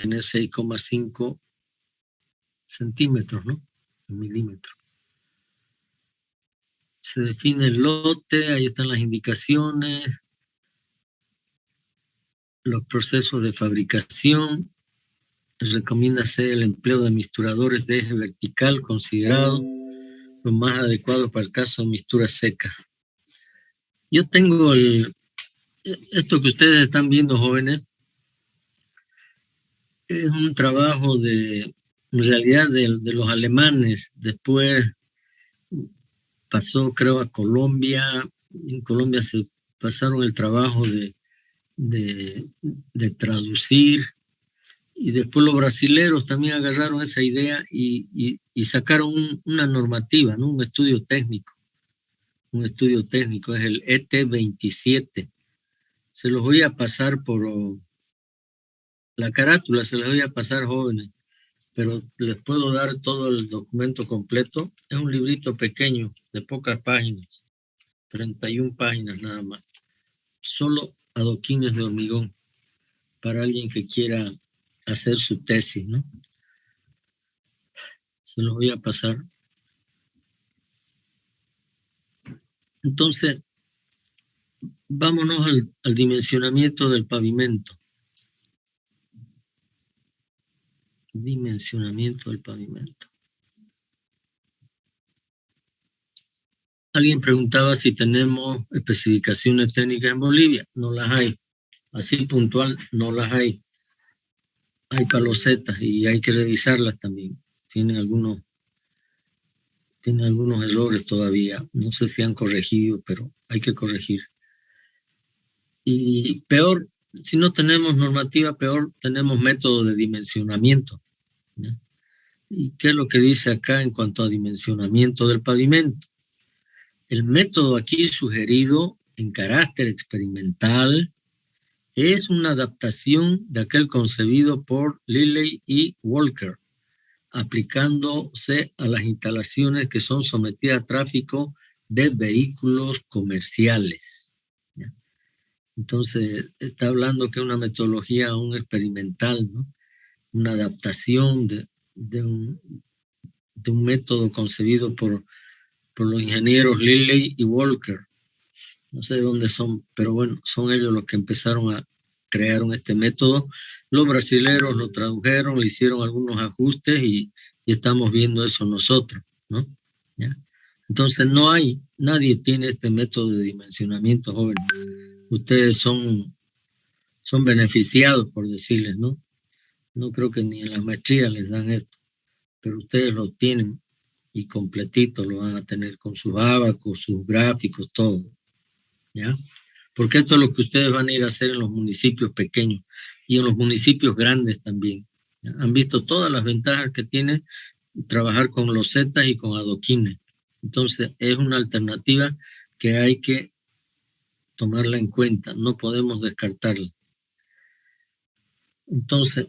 tener 6,5 centímetros, ¿no? Milímetros. Se define el lote, ahí están las indicaciones, los procesos de fabricación. Recomiéndase el empleo de misturadores de eje vertical considerado lo más adecuado para el caso de misturas secas. Yo tengo esto que ustedes están viendo, jóvenes, es un trabajo en realidad de los alemanes. Después pasó, creo, a Colombia. En Colombia se pasaron el trabajo de traducir, y después los brasileros también agarraron esa idea y sacaron una normativa, ¿no? Un estudio técnico, es el ET27. Se los voy a pasar por la carátula, se los voy a pasar, jóvenes, pero les puedo dar todo el documento completo. Es un librito pequeño, de pocas páginas, 31 páginas nada más. Solo adoquines de hormigón, para alguien que quiera hacer su tesis, ¿no? Se los voy a pasar. Entonces, vámonos al dimensionamiento del pavimento. Dimensionamiento del pavimento. Alguien preguntaba si tenemos especificaciones técnicas en Bolivia. No las hay. Así puntual, no las hay. Hay palosetas y hay que revisarlas también. Tienen algunos errores todavía. No sé si han corregido, pero hay que corregir. Y peor, si no tenemos normativa, peor tenemos método de dimensionamiento, ¿no? ¿Y qué es lo que dice acá en cuanto a dimensionamiento del pavimento? El método aquí sugerido en carácter experimental es una adaptación de aquel concebido por Lilly y Walker, aplicándose a las instalaciones que son sometidas a tráfico de vehículos comerciales. ¿Ya? Entonces, está hablando que es una metodología aún experimental, ¿no? Una adaptación de un método concebido por los ingenieros Lilly y Walker. No sé de dónde son, pero bueno, son ellos los que empezaron a crear este método. Los brasileros lo tradujeron, le hicieron algunos ajustes y estamos viendo eso nosotros, ¿no? ¿Ya? Entonces nadie tiene este método de dimensionamiento, jóvenes. Ustedes son beneficiados, por decirles, ¿no? No creo que ni en las maestrías les dan esto, pero ustedes lo tienen y completito lo van a tener con sus ábacos, sus gráficos, todo, ¿ya? Porque esto es lo que ustedes van a ir a hacer en los municipios pequeños y en los municipios grandes también, ¿ya? Han visto todas las ventajas que tiene trabajar con losetas y con adoquines. Entonces, es una alternativa que hay que tomarla en cuenta, no podemos descartarla. Entonces,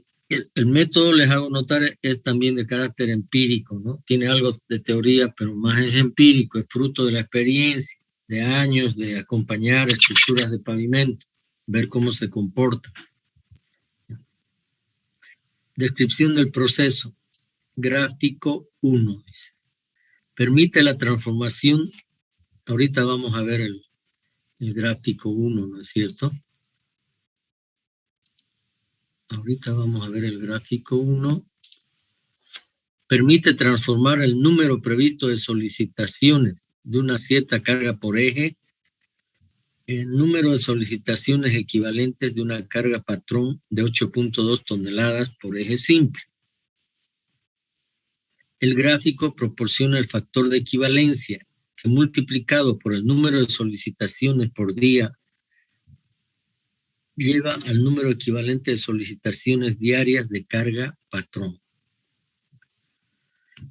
el método, les hago notar, es también de carácter empírico, ¿no? Tiene algo de teoría, pero más es empírico, es fruto de la experiencia, de años de acompañar estructuras de pavimento, ver cómo se comporta. Descripción del proceso. Gráfico 1, dice. Permite la transformación. Ahorita vamos a ver el gráfico 1, ¿no es cierto? Ahorita vamos a ver el gráfico 1. Permite transformar el número previsto de solicitaciones de una cierta carga por eje en número de solicitaciones equivalentes de una carga patrón de 8.2 toneladas por eje simple. El gráfico proporciona el factor de equivalencia que multiplicado por el número de solicitaciones por día lleva al número equivalente de solicitaciones diarias de carga patrón.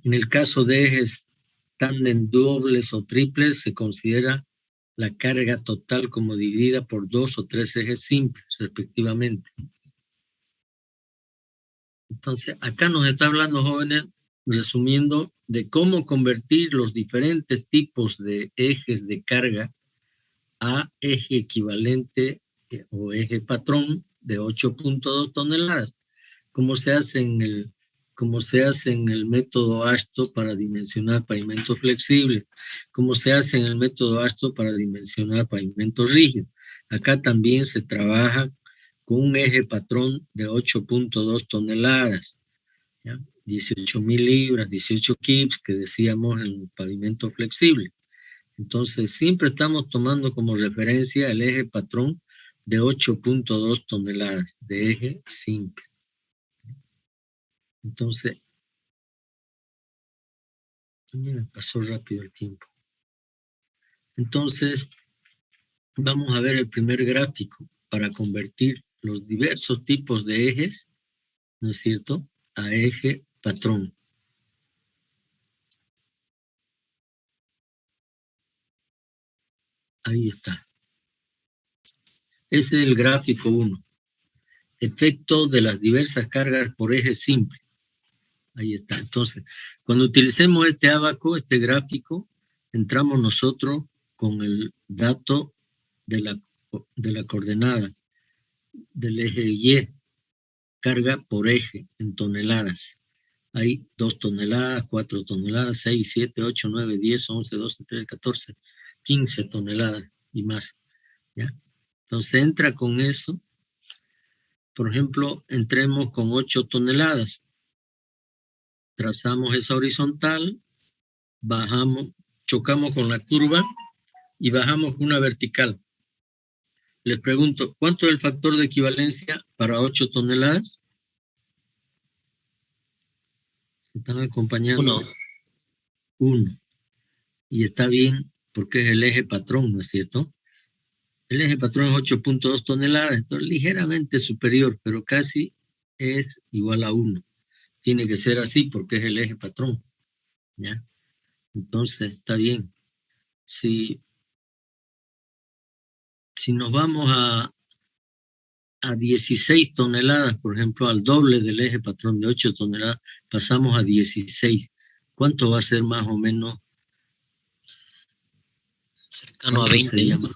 En el caso de ejes tándem dobles o triples, se considera la carga total como dividida por 2 o 3 ejes simples, respectivamente. Entonces, acá nos está hablando, jóvenes, resumiendo, de cómo convertir los diferentes tipos de ejes de carga a eje equivalente o eje patrón de 8.2 toneladas. como se hace en el método ASTO para dimensionar pavimentos flexibles, como se hace en el método ASTO para dimensionar pavimentos rígidos. Acá también se trabaja con un eje patrón de 8.2 toneladas, ¿ya? 18.000 libras, 18 kips que decíamos en el pavimento flexible. Entonces, siempre estamos tomando como referencia el eje patrón de 8.2 toneladas de eje simple. Entonces, me pasó rápido el tiempo. Entonces, vamos a ver el primer gráfico para convertir los diversos tipos de ejes, ¿no es cierto?, a eje patrón. Ahí está. Ese es el gráfico 1. Efecto de las diversas cargas por eje simple. Ahí está. Entonces, cuando utilicemos este ábaco, este gráfico, entramos nosotros con el dato de la coordenada del eje Y, carga por eje en toneladas. Hay 2 toneladas, 4 toneladas, 6, 7, 8, 9, 10, 11, 12, 13, 14, 15 toneladas y más, ¿ya? Entonces entra con eso. Por ejemplo, entremos con 8 toneladas. Trazamos esa horizontal, bajamos, chocamos con la curva y bajamos con una vertical. Les pregunto, ¿cuánto es el factor de equivalencia para 8 toneladas? ¿Están acompañando? 1. 1. Y está bien porque es el eje patrón, ¿no es cierto? El eje patrón es 8.2 toneladas, entonces ligeramente superior, pero casi es igual a 1. Tiene que ser así porque es el eje patrón, ¿ya? Entonces, está bien. Si nos vamos a 16 toneladas, por ejemplo, al doble del eje patrón de 8 toneladas, pasamos a 16. ¿Cuánto va a ser más o menos? Cercano a 20. Sería más?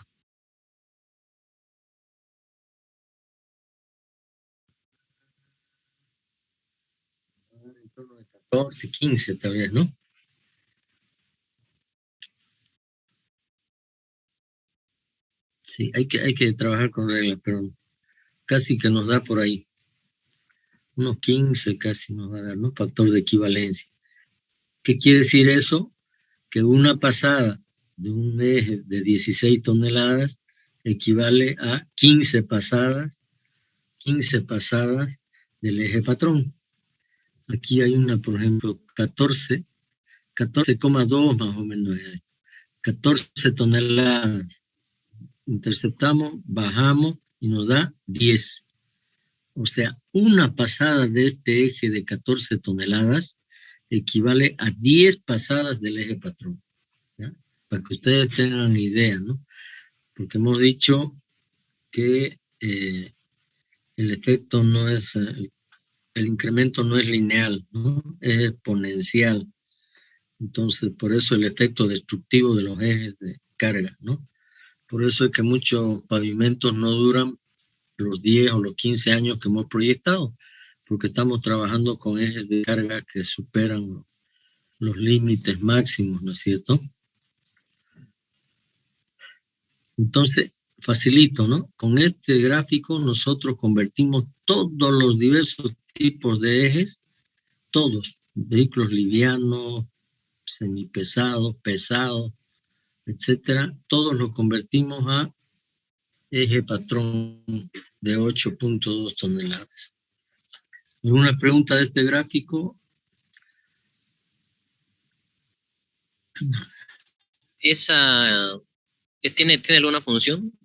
En torno de 14, 15 tal vez, ¿no? Sí, hay que trabajar con reglas, pero casi que nos da por ahí. Unos 15 casi nos va a dar, ¿no? Factor de equivalencia. ¿Qué quiere decir eso? Que una pasada de un eje de 16 toneladas equivale a 15 pasadas del eje patrón. Aquí hay una, por ejemplo, 14,2 más o menos. 14 toneladas. Interceptamos, bajamos y nos da 10. O sea, una pasada de este eje de 14 toneladas equivale a 10 pasadas del eje patrón, ¿ya? Para que ustedes tengan idea, ¿no? Porque hemos dicho que el efecto no es, el incremento no es lineal, ¿no? Es exponencial. Entonces, por eso el efecto destructivo de los ejes de carga, ¿no? Por eso es que muchos pavimentos no duran los 10 o los 15 años que hemos proyectado, porque estamos trabajando con ejes de carga que superan los límites máximos, ¿no es cierto? Entonces, facilito, ¿no? Con este gráfico nosotros convertimos todos los diversos tipos de ejes, todos, vehículos livianos, semipesados, pesados, etcétera, todos los convertimos a eje patrón de 8.2 toneladas. ¿Alguna pregunta de este gráfico? ¿Esa tiene alguna función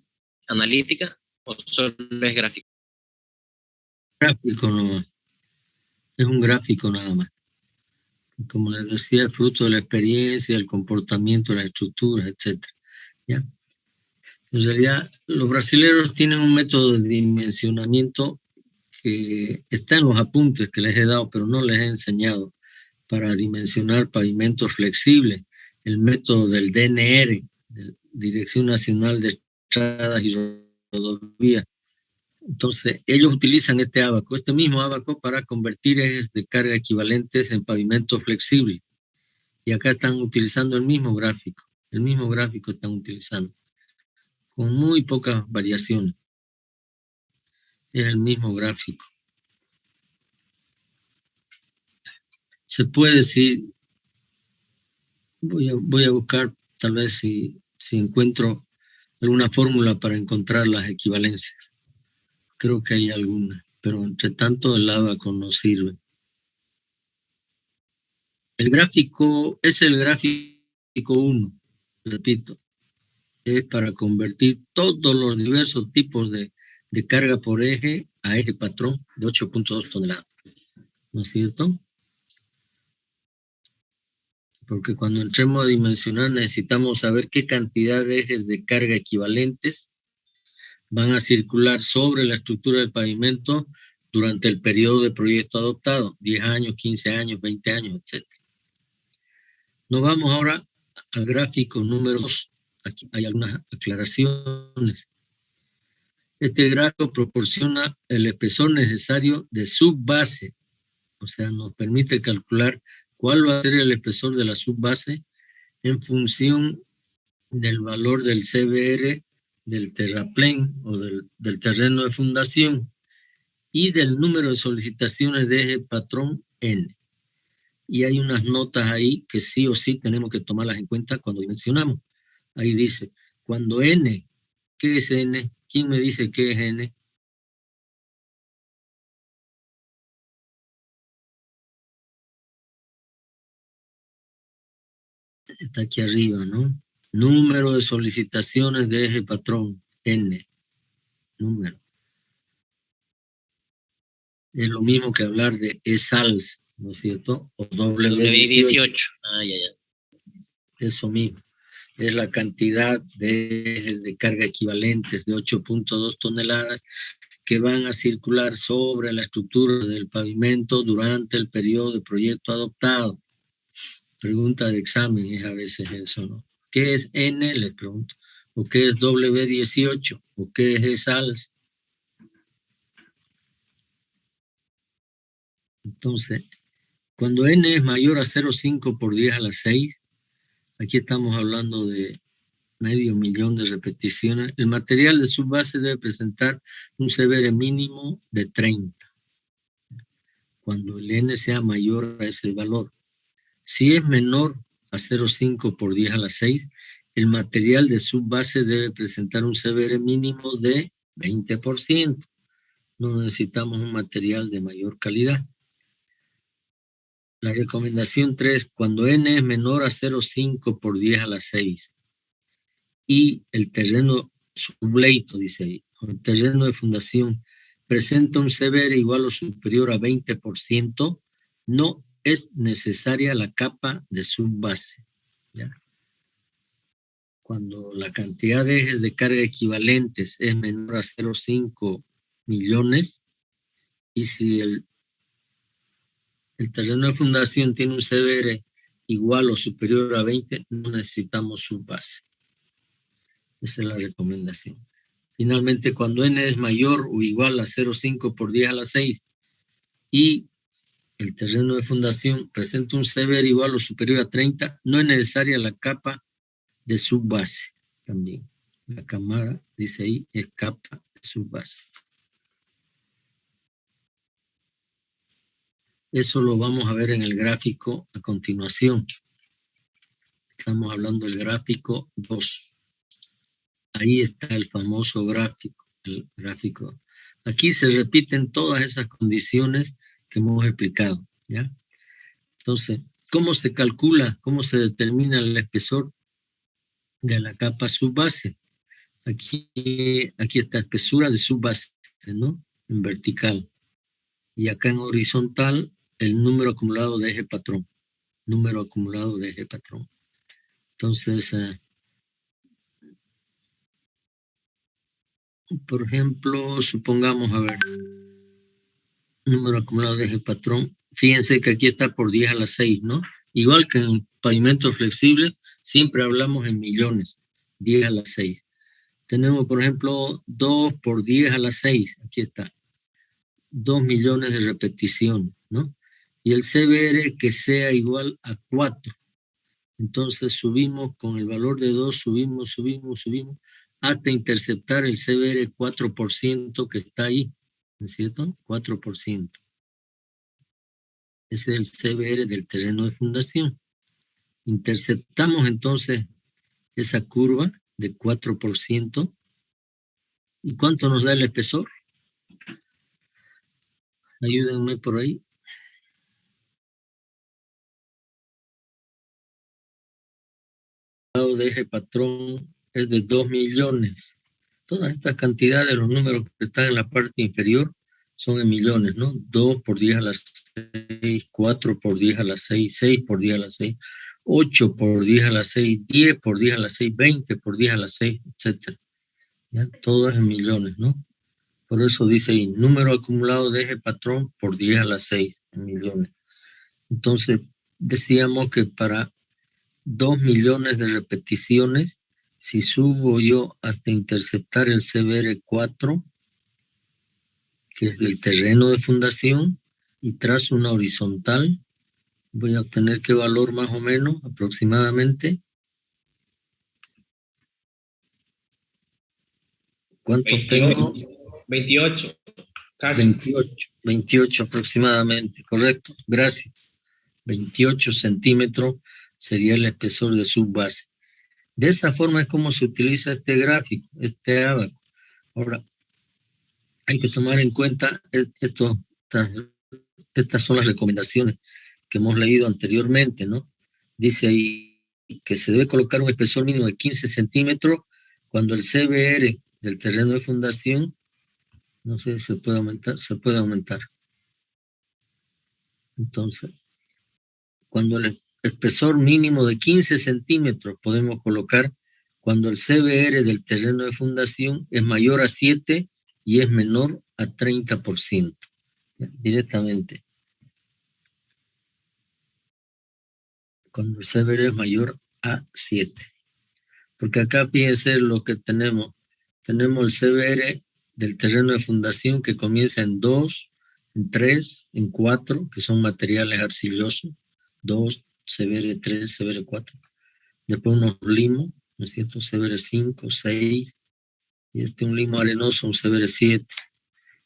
analítica o solo es gráfico? Gráfico nomás. Es un gráfico nada más. Como les decía, es fruto de la experiencia, del comportamiento, de la estructura, etc. ¿Ya? En realidad, los brasileños tienen un método de dimensionamiento que está en los apuntes que les he dado, pero no les he enseñado, para dimensionar pavimentos flexibles, el método del DNR, Dirección Nacional de Estradas y Rodovías. Entonces, ellos utilizan este mismo ábaco para convertir ejes de carga equivalentes en pavimento flexible. Y acá están utilizando el mismo gráfico están utilizando, con muy pocas variaciones. Es el mismo gráfico. Se puede decir, voy a buscar tal vez si encuentro alguna fórmula para encontrar las equivalencias. Creo que hay alguna, pero entre tanto el ábaco no sirve. El gráfico es el gráfico 1, repito, es para convertir todos los diversos tipos de carga por eje a eje patrón de 8.2 toneladas. ¿No es cierto? Porque cuando entremos a dimensionar necesitamos saber qué cantidad de ejes de carga equivalentes van a circular sobre la estructura del pavimento durante el periodo de proyecto adoptado, 10 años, 15 años, 20 años, etc. Nos vamos ahora al gráfico número 2. Aquí hay algunas aclaraciones. Este gráfico proporciona el espesor necesario de subbase, o sea, nos permite calcular cuál va a ser el espesor de la subbase en función del valor del CBR del terraplén o del terreno de fundación y del número de solicitaciones de eje patrón N. Y hay unas notas ahí que sí o sí tenemos que tomarlas en cuenta cuando dimensionamos. Ahí dice, cuando N, ¿qué es N? ¿Quién me dice qué es N? Está aquí arriba, ¿no? Número de solicitaciones de eje patrón, N, número. Es lo mismo que hablar de ESALS, ¿no es cierto? O W18. Ah, ya. Eso mismo. Es la cantidad de ejes de carga equivalentes de 8.2 toneladas que van a circular sobre la estructura del pavimento durante el periodo de proyecto adoptado. Pregunta de examen es a veces eso, ¿no? ¿Qué es N? Les pregunto. ¿O qué es W18? ¿O qué es ESALS? Entonces, cuando N es mayor a 0,5 por 10 a la 6, aquí estamos hablando de 500,000 de repeticiones. El material de subbase debe presentar un CBR mínimo de 30, cuando el N sea mayor a ese valor. Si es menor a 0,5 por 10 a la 6, el material de subbase debe presentar un CBR mínimo de 20%. No necesitamos un material de mayor calidad. La recomendación 3, cuando N es menor a 0,5 por 10 a la 6 y el terreno subleito, dice ahí, el terreno de fundación presenta un CBR igual o superior a 20%, no es necesaria la capa de subbase. ¿Ya? Cuando la cantidad de ejes de carga equivalentes es menor a 0,5 millones y si el terreno de fundación tiene un CBR igual o superior a 20, no necesitamos subbase. Esa es la recomendación. Finalmente, cuando N es mayor o igual a 0,5 por 10 a la 6 y el terreno de fundación presenta un CBR igual o superior a 30, no es necesaria la capa de subbase también. La cámara, dice ahí, es capa de subbase. Eso lo vamos a ver en el gráfico a continuación. Estamos hablando del gráfico 2. Ahí está el famoso gráfico, Aquí se repiten todas esas condiciones que hemos explicado, ¿ya? Entonces, ¿cómo se calcula, cómo se determina el espesor de la capa subbase? Aquí está espesura de subbase, ¿no? En vertical. Y acá en horizontal, el número acumulado de eje patrón. Número acumulado de eje patrón. Entonces, por ejemplo, supongamos, a ver, número acumulado de eje patrón. Fíjense que aquí está por 10 a la 6, ¿no? Igual que en pavimento flexible, siempre hablamos en millones, 10 a la 6. tenemos, por ejemplo, 2 por 10 a la 6, aquí está, 2 millones de repeticiones, ¿no? Y el CBR que sea igual a 4. Entonces subimos con el valor de 2, subimos, hasta interceptar el CBR 4% que está ahí, ¿no es cierto? 4%. Ese es el CBR del terreno de fundación. Interceptamos entonces esa curva de 4%. ¿Y cuánto nos da el espesor? Ayúdenme por ahí. El lado de eje patrón es de 2 millones. Toda esta cantidad de los números que están en la parte inferior son en millones, ¿no? 2 por 10 a la 6, 4 por 10 a la 6, 6 por 10 a la 6, 8 por 10 a la 6, 10 por 10 a la 6, 20 por 10 a la 6, etc. ¿Ya? Todo es en millones, ¿no? Por eso dice ahí, número acumulado de eje patrón por 10 a la 6, en millones. Entonces, decíamos que para 2 millones de repeticiones, si subo yo hasta interceptar el CBR4, que es del terreno de fundación, y trazo una horizontal, voy a obtener qué valor más o menos, aproximadamente. ¿Cuánto 28, tengo? 28, casi. 28 aproximadamente, correcto, gracias. 28 centímetros sería el espesor de subbase. De esa forma es como se utiliza este gráfico, este ábaco. Ahora, hay que tomar en cuenta estas son las recomendaciones que hemos leído anteriormente, ¿no? Dice ahí que se debe colocar un espesor mínimo de 15 centímetros cuando el CBR del terreno de fundación, no sé si se puede aumentar. Entonces, cuando el espesor mínimo de 15 centímetros podemos colocar cuando el CBR del terreno de fundación es mayor a 7 y es menor a 30%, directamente. Cuando el CBR es mayor a 7. Porque acá fíjense lo que tenemos. Tenemos el CBR del terreno de fundación que comienza en 2, en 3, en 4, que son materiales arcillosos. 2, CBR 3, CBR 4. Después unos limos, ¿no es cierto? CBR 5, 6. Y un limo arenoso, un CBR 7.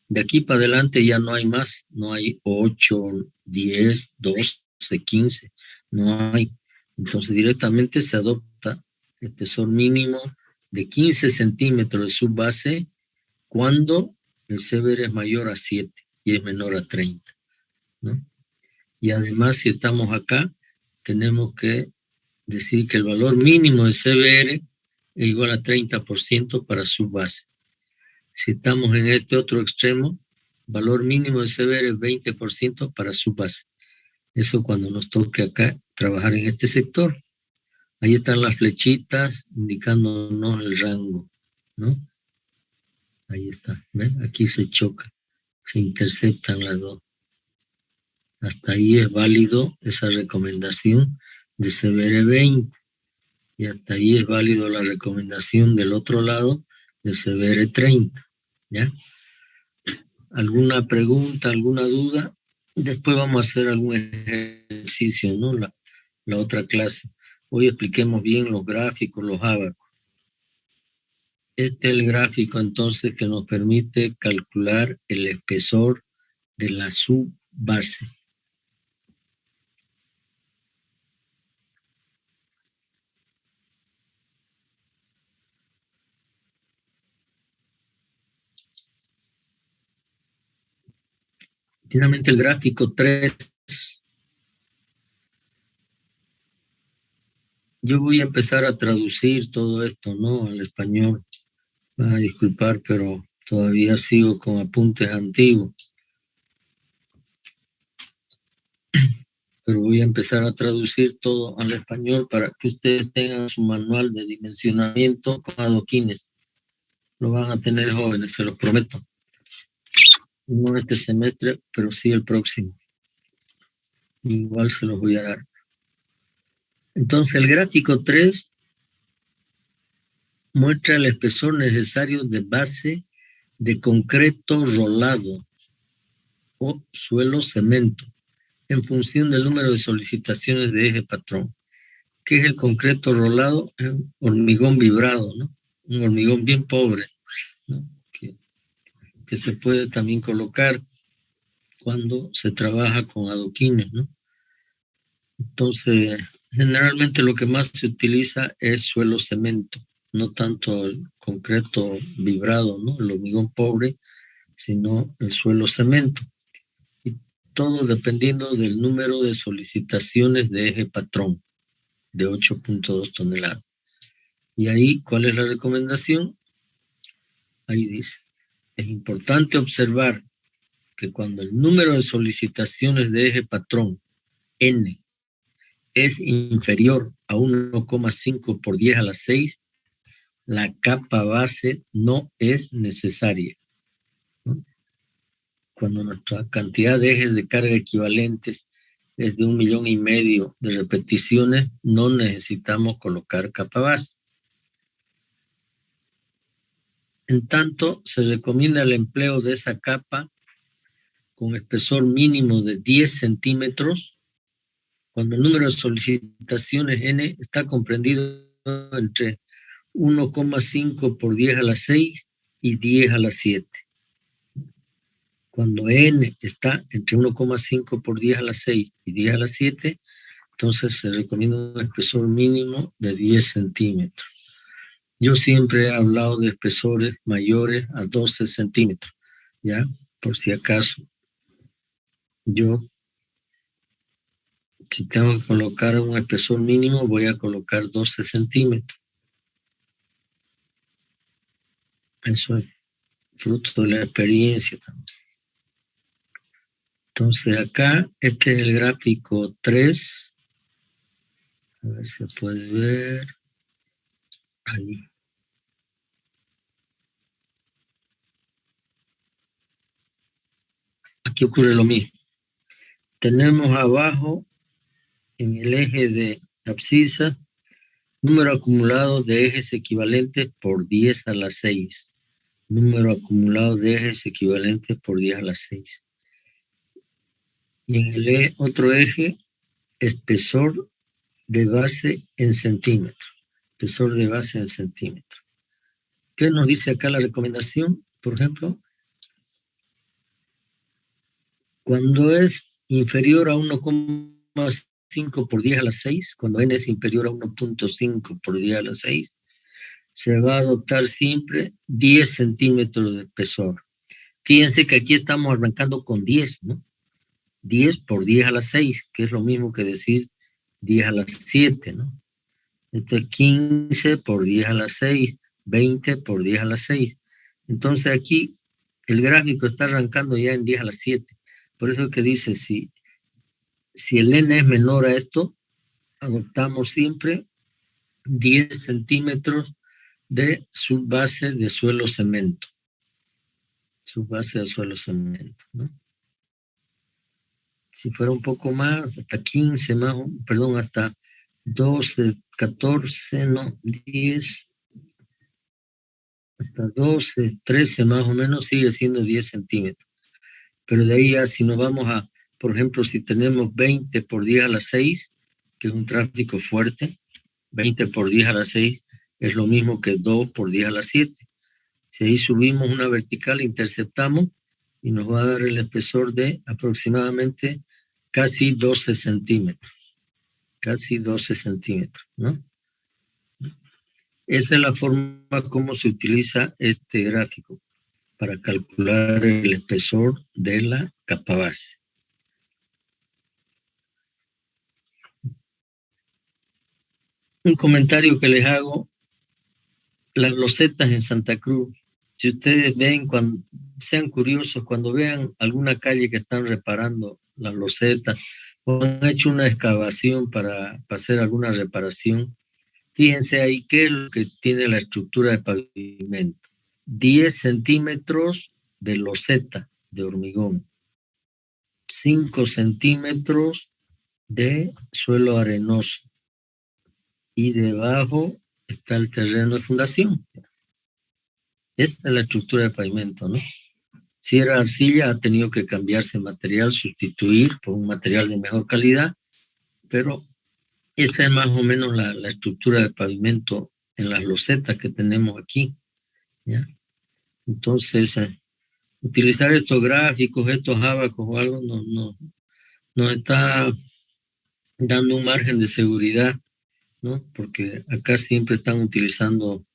De aquí para adelante ya no hay más. No hay 8, 10, 12, 15. No hay. Entonces directamente se adopta el espesor mínimo de 15 centímetros de subbase cuando el CBR es mayor a 7 y es menor a 30, ¿no? Y además, si estamos acá, tenemos que decir que el valor mínimo de CBR es igual a 30% para subbase. Si estamos en este otro extremo, valor mínimo de CBR es 20% para subbase. Eso cuando nos toque acá trabajar en este sector. Ahí están las flechitas indicándonos el rango, ¿no? Ahí está, ¿ven? Aquí se choca, se interceptan las dos. Hasta ahí es válido esa recomendación de CBR 20 y hasta ahí es válido la recomendación del otro lado de CBR 30, ¿ya? ¿Alguna pregunta, alguna duda? Después vamos a hacer algún ejercicio, ¿no? La otra clase. Hoy expliquemos bien los gráficos, los ábacos. Este es el gráfico entonces que nos permite calcular el espesor de la subbase. Finalmente el gráfico 3. Yo voy a empezar a traducir todo esto, ¿no? Al español. Van a disculpar, pero todavía sigo con apuntes antiguos. Pero voy a empezar a traducir todo al español para que ustedes tengan su manual de dimensionamiento con adoquines. Lo van a tener jóvenes, se los prometo. No este semestre, pero sí el próximo. Igual se los voy a dar. Entonces, el gráfico 3 muestra el espesor necesario de base de concreto rolado o suelo cemento en función del número de solicitaciones de eje patrón. ¿Qué es el concreto rolado? Hormigón vibrado, ¿no? Un hormigón bien pobre, ¿no? Que se puede también colocar cuando se trabaja con adoquines, ¿no? Entonces, generalmente lo que más se utiliza es suelo cemento, no tanto el concreto vibrado, ¿no? El hormigón pobre, sino el suelo cemento. Y todo dependiendo del número de solicitaciones de eje patrón de 8.2 toneladas. Y ahí, ¿cuál es la recomendación? Ahí dice, es importante observar que cuando el número de solicitaciones de eje patrón, N, es inferior a 1,5 por 10 a la 6, la capa base no es necesaria, ¿no? Cuando nuestra cantidad de ejes de carga equivalentes es de 1,5 millones de repeticiones, no necesitamos colocar capa base. En tanto, se recomienda el empleo de esa capa con espesor mínimo de 10 centímetros cuando el número de solicitaciones N está comprendido entre 1,5 por 10 a la 6 y 10 a la 7. Cuando N está entre 1,5 por 10 a la 6 y 10 a la 7, entonces se recomienda un espesor mínimo de 10 centímetros. Yo siempre he hablado de espesores mayores a 12 centímetros, ¿ya? Por si acaso. Yo, si tengo que colocar un espesor mínimo, voy a colocar 12 centímetros. Eso es fruto de la experiencia también. Entonces acá, este es el gráfico 3. A ver si se puede ver. Ahí. Aquí ocurre lo mismo. Tenemos abajo, en el eje de abscisa, número acumulado de ejes equivalentes por 10 a la 6. Número acumulado de ejes equivalentes por 10 a la 6. Y en el otro eje, espesor de base en centímetros. Espesor de base en centímetros. ¿Qué nos dice acá la recomendación? Por ejemplo, cuando es inferior a 1,5 por 10 a la 6, cuando n es inferior a 1,5 por 10 a la 6, se va a adoptar siempre 10 centímetros de espesor. Fíjense que aquí estamos arrancando con 10, ¿no? 10 por 10 a la 6, que es lo mismo que decir 10 a la 7, ¿no? Esto es 15 por 10 a la 6, 20 por 10 a la 6. Entonces aquí el gráfico está arrancando ya en 10 a la 7. Por eso que dice, si el n es menor a esto, adoptamos siempre 10 centímetros de subbase de suelo cemento. Subbase de suelo cemento, ¿no? Si fuera un poco más, hasta 15 más, perdón, hasta 12, 14, no, 10, hasta 12, 13 más o menos, sigue siendo 10 centímetros. Pero de ahí ya si nos vamos a, por ejemplo, si tenemos 20 por 10 a la 6, que es un tráfico fuerte, 20 por 10 a la 6 es lo mismo que 2 por 10 a la 7. Si ahí subimos una vertical, interceptamos y nos va a dar el espesor de aproximadamente casi 12 centímetros. Casi 12 centímetros, ¿no? Esa es la forma como se utiliza este gráfico para calcular el espesor de la capa base. Un comentario que les hago, las losetas en Santa Cruz, si ustedes ven, cuando sean curiosos, cuando vean alguna calle que están reparando las losetas o han hecho una excavación para hacer alguna reparación, fíjense ahí qué es lo que tiene la estructura de pavimento. 10 centímetros de loseta de hormigón, 5 centímetros de suelo arenoso y debajo está el terreno de fundación. Esta es la estructura de pavimento, ¿no? Si era arcilla, ha tenido que cambiarse material, sustituir por un material de mejor calidad, pero esa es más o menos la estructura de pavimento en las losetas que tenemos aquí, ¿ya? Entonces, utilizar estos gráficos, estos ábacos o algo, nos está dando un margen de seguridad, ¿no? Porque acá siempre están utilizando,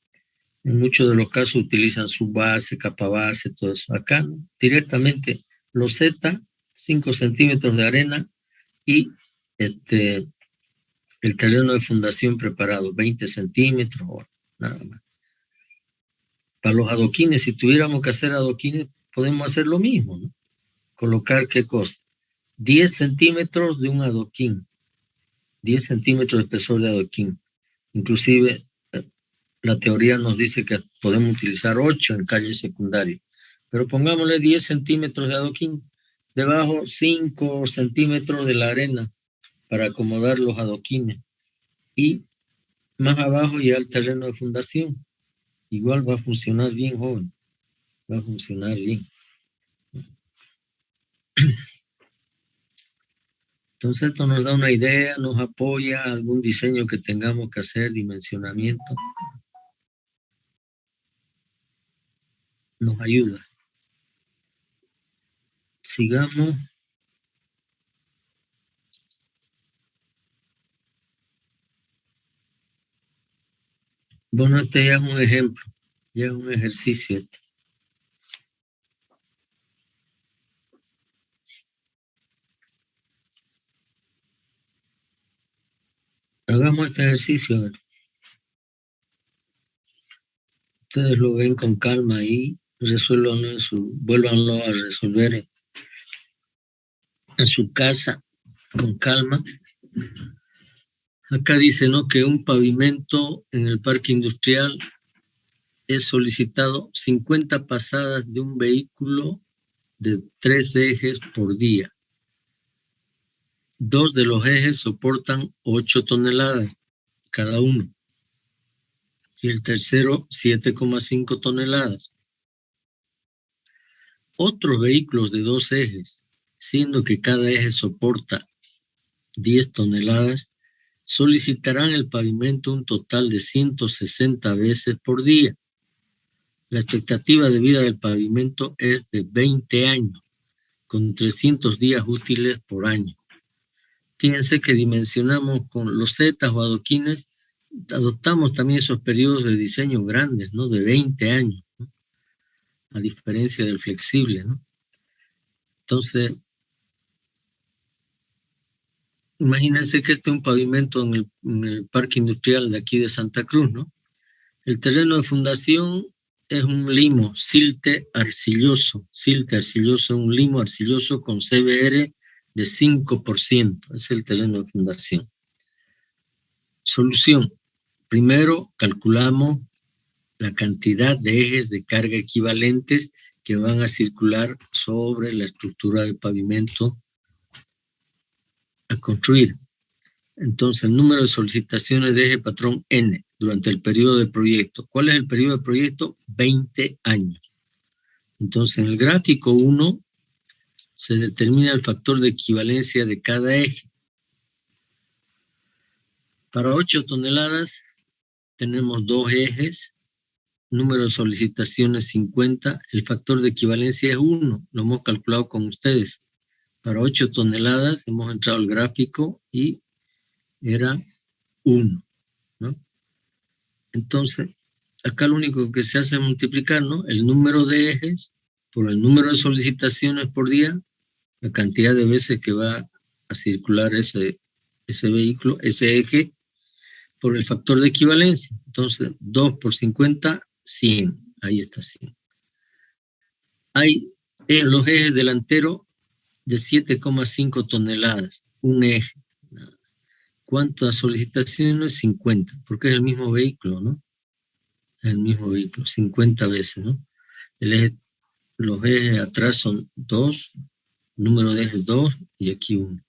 en muchos de los casos utilizan su base, capa base, todo eso. Acá, ¿no? Directamente, loseta, 5 centímetros de arena y el terreno de fundación preparado, 20 centímetros, o nada más. Para los adoquines, si tuviéramos que hacer adoquines, podemos hacer lo mismo, ¿no? Colocar, ¿qué cosa? 10 centímetros de un adoquín, 10 centímetros de espesor de adoquín. Inclusive, la teoría nos dice que podemos utilizar 8 en calle secundaria, pero pongámosle 10 centímetros de adoquín. Debajo, 5 centímetros de la arena para acomodar los adoquines. Y más abajo ya el terreno de fundación. Igual va a funcionar bien, joven. Va a funcionar bien. Entonces esto nos da una idea, nos apoya algún diseño que tengamos que hacer, dimensionamiento. Nos ayuda. Sigamos. Bueno, este ya es un ejemplo, ya es un ejercicio. Hagamos este ejercicio. A ver. Ustedes lo ven con calma ahí, resuélvanlo vuélvanlo a resolver en su casa con calma. Acá dice, ¿no?, que un pavimento en el parque industrial es solicitado 50 pasadas de un vehículo de 3 ejes por día. 2 de los ejes soportan 8 toneladas cada uno. Y el tercero, 7,5 toneladas. Otros vehículos de 2 ejes, siendo que cada eje soporta 10 toneladas, solicitarán el pavimento un total de 160 veces por día. La expectativa de vida del pavimento es de 20 años, con 300 días útiles por año. Fíjense que dimensionamos con losetas o adoquines, adoptamos también esos periodos de diseño grandes, ¿no?, de 20 años, ¿no?, a diferencia del flexible, ¿no? Entonces, imagínense que este es un pavimento en el parque industrial de aquí de Santa Cruz, ¿no? El terreno de fundación es un limo, silte arcilloso, un limo arcilloso con CBR de 5%, es el terreno de fundación. Solución. Primero, calculamos la cantidad de ejes de carga equivalentes que van a circular sobre la estructura del pavimento a construir. Entonces, el número de solicitaciones de eje patrón N durante el periodo de proyecto. ¿Cuál es el periodo de proyecto? 20 años. Entonces, en el gráfico 1 se determina el factor de equivalencia de cada eje. Para 8 toneladas tenemos 2 ejes, número de solicitaciones 50, el factor de equivalencia es 1, lo hemos calculado con ustedes. Para 8 toneladas hemos entrado al gráfico y era 1, ¿no? Entonces, acá lo único que se hace es multiplicar, ¿no?, el número de ejes por el número de solicitaciones por día, la cantidad de veces que va a circular ese vehículo, ese eje, por el factor de equivalencia. Entonces, 2 por 50, 100. Ahí está 100. Hay los ejes delanteros de 7,5 toneladas, un eje. ¿Cuántas solicitaciones? 50, porque es el mismo vehículo, ¿no? El mismo vehículo, 50 veces, ¿no? Los ejes atrás son 2, número de ejes 2 y aquí 1.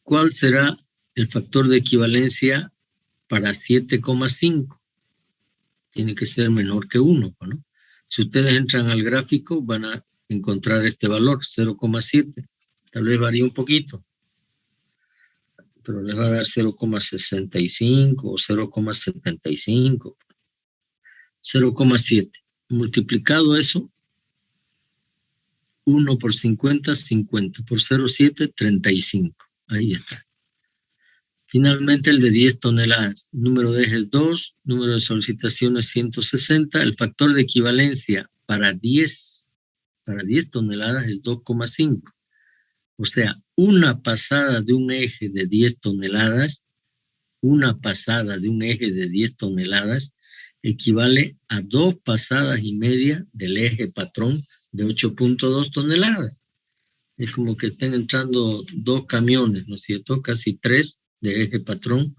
¿Cuál será el factor de equivalencia para 7,5. Tiene que ser menor que 1, ¿no? Si ustedes entran al gráfico, van a encontrar este valor, 0,7. Tal vez varía un poquito, pero les va a dar 0,65 o 0,75. 0,7. Multiplicado eso, 1 por 50, 50. Por 0,7, 35. Ahí está. Finalmente, el de 10 toneladas. Número de ejes 2, número de solicitaciones 160. El factor de equivalencia para 10 toneladas es 2,5. O sea, una pasada de un eje de 10 toneladas, equivale a 2 pasadas y media del eje patrón de 8,2 toneladas. Es como que estén entrando 2 camiones, ¿no es cierto? Casi 3 de eje patrón,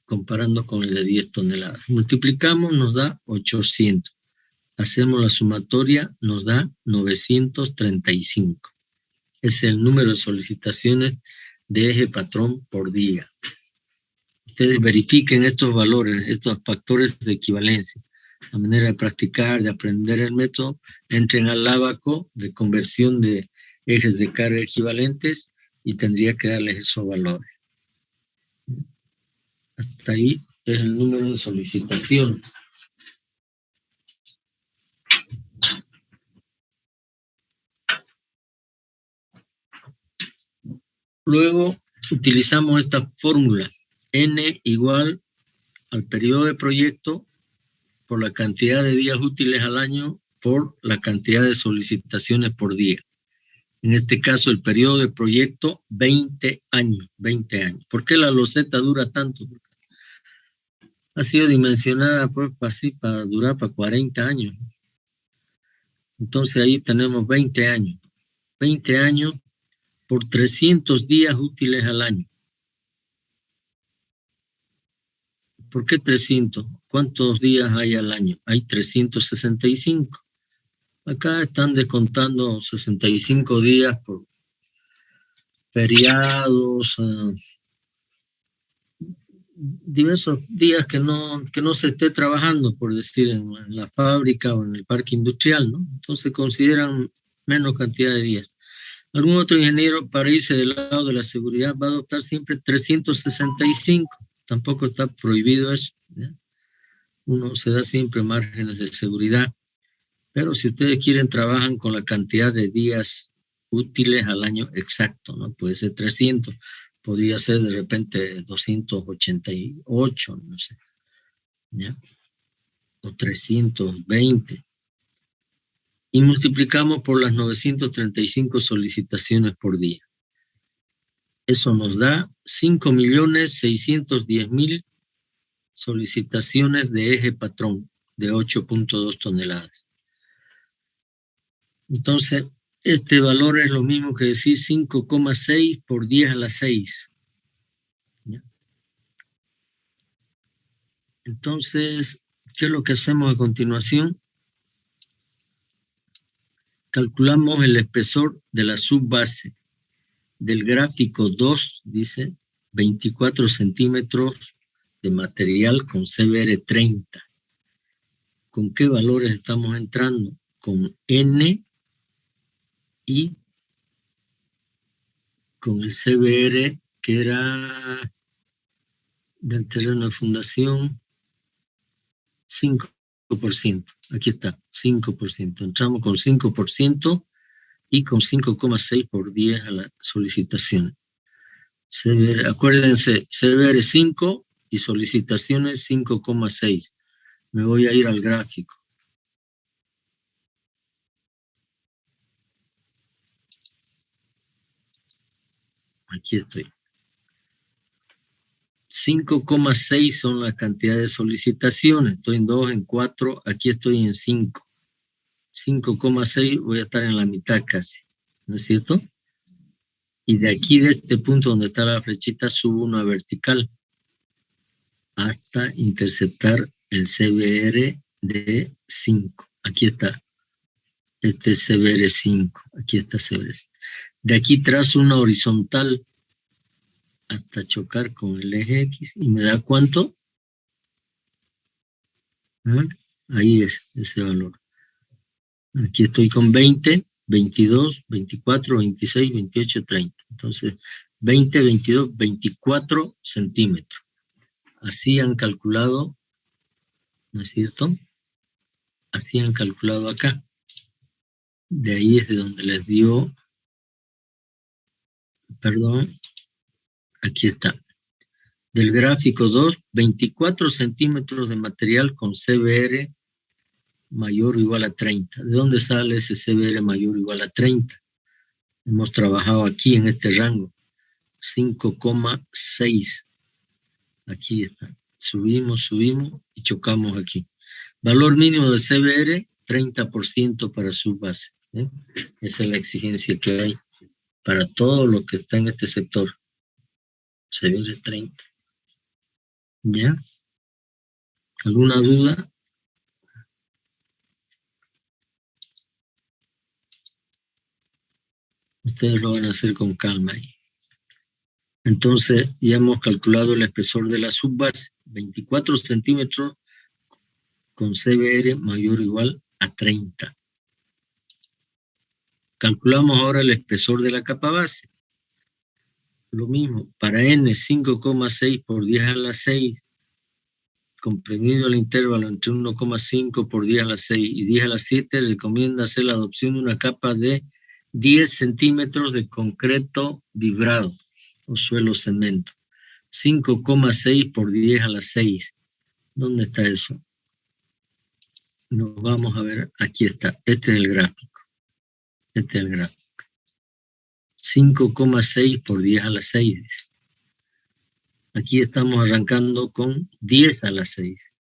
comparando con el de 10 toneladas. Multiplicamos, nos da 800. Hacemos la sumatoria, nos da 935. Es el número de solicitaciones de eje patrón por día. Ustedes verifiquen estos valores, estos factores de equivalencia. A manera de practicar, de aprender el método, entren al ábaco de conversión de ejes de carga equivalentes y tendría que darles esos valores. Hasta ahí es el número de solicitaciones. Luego utilizamos esta fórmula. N igual al periodo de proyecto por la cantidad de días útiles al año por la cantidad de solicitaciones por día. En este caso, el periodo de proyecto, 20 años. 20 años. ¿Por qué la loseta dura tanto? Ha sido dimensionada pues para durar para 40 años. Entonces ahí tenemos 20 años. 20 años por 300 días útiles al año. ¿Por qué 300? ¿Cuántos días hay al año? Hay 365. Acá están descontando 65 días por feriados, diversos días que no se esté trabajando, por decir, en la fábrica o en el parque industrial, ¿no? Entonces consideran menos cantidad de días. Algún otro ingeniero, para irse del lado de la seguridad, va a adoptar siempre 365. Tampoco está prohibido eso, ¿ya? Uno se da siempre márgenes de seguridad. Pero si ustedes quieren, trabajan con la cantidad de días útiles al año exacto, ¿no? Puede ser 300, podría ser de repente 288, no sé, ¿ya? O 320. Y multiplicamos por las 935 solicitaciones por día. Eso nos da 5.610.000 solicitaciones de eje patrón de 8,2 toneladas. Entonces, este valor es lo mismo que decir 5,6 por 10 a la 6. ¿Ya? Entonces, ¿qué es lo que hacemos a continuación? Calculamos el espesor de la subbase del gráfico 2, dice 24 centímetros de material con CBR 30. ¿Con qué valores estamos entrando? Con N y con el CBR que era del terreno de fundación 5%. Aquí está, 5%. Entramos con 5% y con 5,6 por 10 a la solicitación. Acuérdense, CBR 5 y solicitaciones 5,6. Me voy a ir al gráfico. Aquí estoy. 5,6 son la cantidad de solicitaciones. Estoy en 2, en 4, aquí estoy en 5. 5,6 voy a estar en la mitad casi, ¿no es cierto? Y de aquí, de este punto donde está la flechita, subo una vertical hasta interceptar el CBR de 5. Aquí está. Este es CBR 5. Aquí está CBR 5. De aquí trazo una horizontal hasta chocar con el eje X y me da ¿cuánto? ¿Ah? Ahí es ese valor. Aquí estoy con 20, 22, 24, 26, 28, 30. Entonces, 20, 22, 24 centímetros. Así han calculado, ¿no es cierto? Así han calculado acá. De ahí es de donde les dio, perdón, aquí está. Del gráfico 2, 24 centímetros de material con CBR mayor o igual a 30. ¿De dónde sale ese CBR mayor o igual a 30? Hemos trabajado aquí en este rango, 5,6. Aquí está. Subimos y chocamos aquí. Valor mínimo de CBR, 30% para subbase. Esa es la exigencia que hay para todo lo que está en este sector. CBR 30. ¿Ya? ¿Alguna duda? Ustedes lo van a hacer con calma ahí. Entonces, ya hemos calculado el espesor de la subbase, 24 centímetros con CBR mayor o igual a 30. Calculamos ahora el espesor de la capa base. Lo mismo, para N 5,6 por 10 a la 6, comprimido el intervalo entre 1,5 por 10 a la 6 y 10 a la 7, recomienda hacer la adopción de una capa de 10 centímetros de concreto vibrado o suelo cemento. 5,6 por 10 a la 6. ¿Dónde está eso? Nos vamos a ver, aquí está. Este es el gráfico. Este es el gráfico. 5,6 por 10 a la 6. Aquí estamos arrancando con 10 a la 6.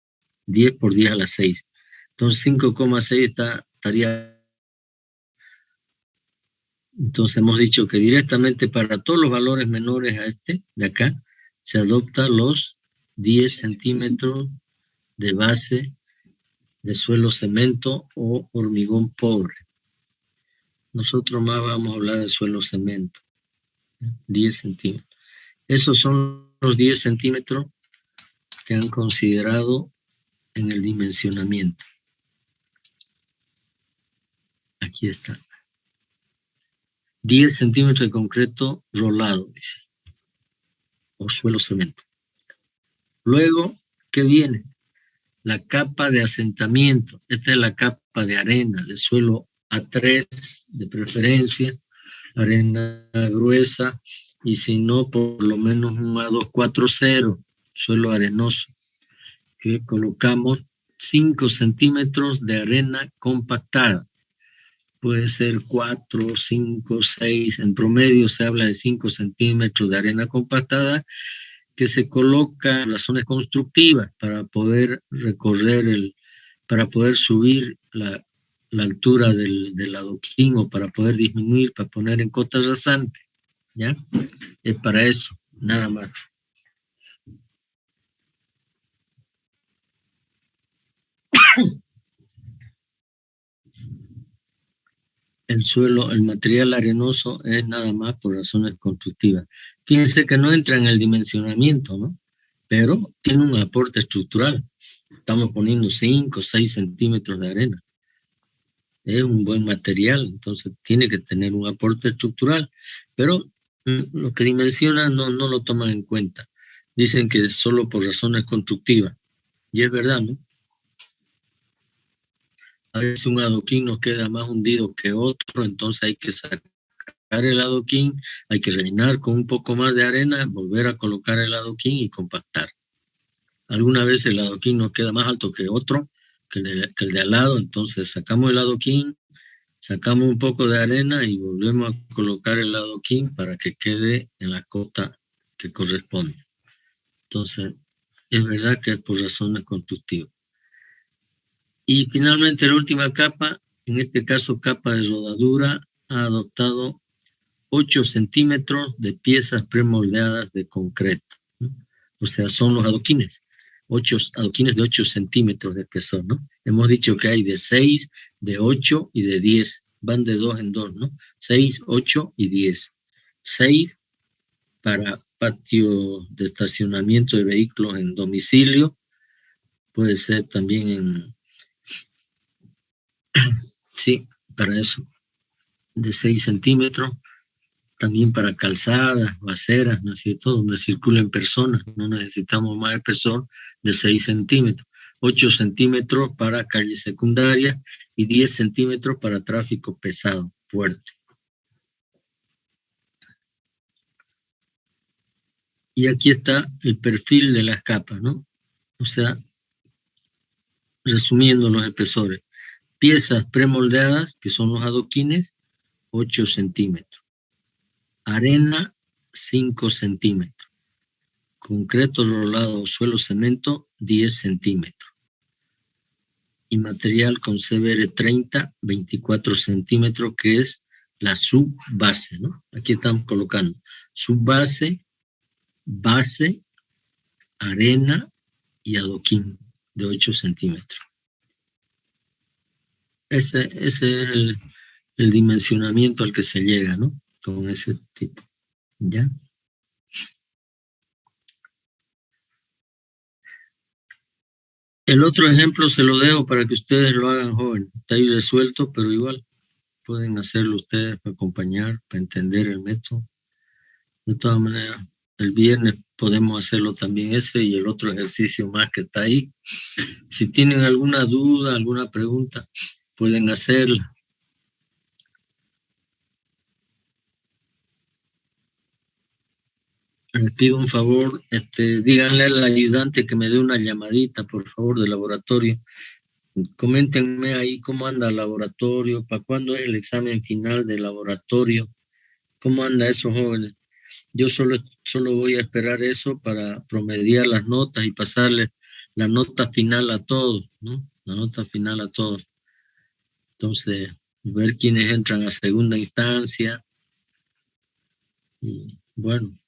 10 por 10 a la 6. Entonces 5,6 estaría... Entonces hemos dicho que directamente para todos los valores menores a este de acá, se adopta los 10 centímetros de base de suelo cemento o hormigón pobre. Nosotros más vamos a hablar de suelo cemento. 10 centímetros. Esos son los 10 centímetros que han considerado en el dimensionamiento. Aquí está. 10 centímetros de concreto rolado, dice. O suelo cemento. Luego, ¿qué viene? La capa de asentamiento. Esta es la capa de arena, de suelo A3 de preferencia, arena gruesa, y si no, por lo menos un A240, suelo arenoso, que colocamos 5 centímetros de arena compactada. Puede ser 4, 5, 6, en promedio se habla de 5 centímetros de arena compactada que se coloca en razones constructivas para poder recorrer para poder subir la altura del adoquín o para poder disminuir, para poner en cota rasante, ¿ya? Es para eso, nada más. El suelo, el material arenoso es nada más por razones constructivas. Fíjense que no entra en el dimensionamiento, ¿no? Pero tiene un aporte estructural. Estamos poniendo 5 o 6 centímetros de arena. Es un buen material, entonces tiene que tener un aporte estructural. Pero lo que dimensiona no lo toman en cuenta. Dicen que es solo por razones constructivas. Y es verdad, ¿no? A veces un adoquín nos queda más hundido que otro, entonces hay que sacar el adoquín, hay que rellenar con un poco más de arena, volver a colocar el adoquín y compactar. Alguna vez el adoquín nos queda más alto que otro, que el de al lado, entonces sacamos el adoquín, sacamos un poco de arena y volvemos a colocar el adoquín para que quede en la cota que corresponde. Entonces, es verdad que es por razones constructivas. Y finalmente la última capa, en este caso capa de rodadura, ha adoptado 8 centímetros de piezas premoldeadas de concreto, ¿no? O sea, son los adoquines. 8 adoquines de 8 centímetros de espesor, ¿no? Hemos dicho que hay de 6, de 8 y de 10. Van de 2 en 2, ¿no? 6, 8 y 10. 6 para patio de estacionamiento de vehículos en domicilio, puede ser también sí, para eso, de 6 centímetros, también para calzadas, aceras, ¿no es cierto?, donde circulen personas, no necesitamos más espesor de 6 centímetros, 8 centímetros para calles secundarias y 10 centímetros para tráfico pesado, fuerte. Y aquí está el perfil de las capas, ¿no? O sea, resumiendo los espesores, piezas premoldeadas, que son los adoquines, 8 centímetros. Arena, 5 centímetros. Concreto rolado o suelo cemento, 10 centímetros. Y material con CBR 30, 24 centímetros, que es la subbase, ¿no? Aquí estamos colocando subbase, base, arena y adoquín de 8 centímetros. Ese es el dimensionamiento al que se llega, ¿no? Con ese tipo, ¿ya? El otro ejemplo se lo dejo para que ustedes lo hagan, joven. Está ahí resuelto, pero igual pueden hacerlo ustedes para acompañar, para entender el método. De todas maneras, el viernes podemos hacerlo también ese y el otro ejercicio más que está ahí. Si tienen alguna duda, alguna pregunta, pueden hacerla. Les pido un favor, díganle al ayudante que me dé una llamadita, por favor, del laboratorio. Coméntenme ahí cómo anda el laboratorio, para cuándo es el examen final del laboratorio, cómo anda eso, jóvenes. Yo solo voy a esperar eso para promediar las notas y pasarle la nota final a todos, ¿no? La nota final a todos. Entonces, ver quiénes entran a segunda instancia. Y bueno,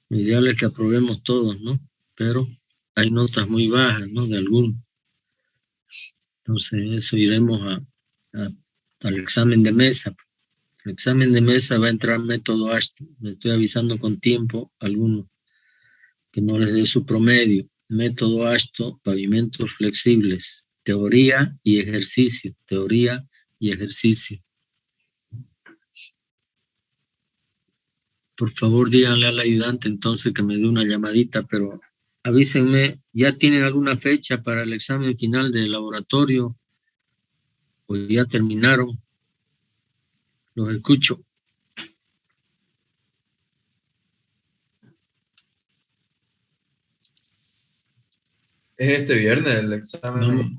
lo ideal es que aprobemos todos, ¿no? Pero hay notas muy bajas, ¿no? De algunos. Entonces, eso iremos al examen de mesa. El examen de mesa va a entrar método Ashton. Le estoy avisando con tiempo a algunos que no les dé su promedio. Método Ashton, pavimentos flexibles, teoría y ejercicio. Teoría y ejercicio. Por favor, díganle al ayudante entonces que me dé una llamadita, pero avísenme, ¿ya tienen alguna fecha para el examen final del laboratorio? ¿O ya terminaron? Los escucho. Es este viernes el examen. Vamos,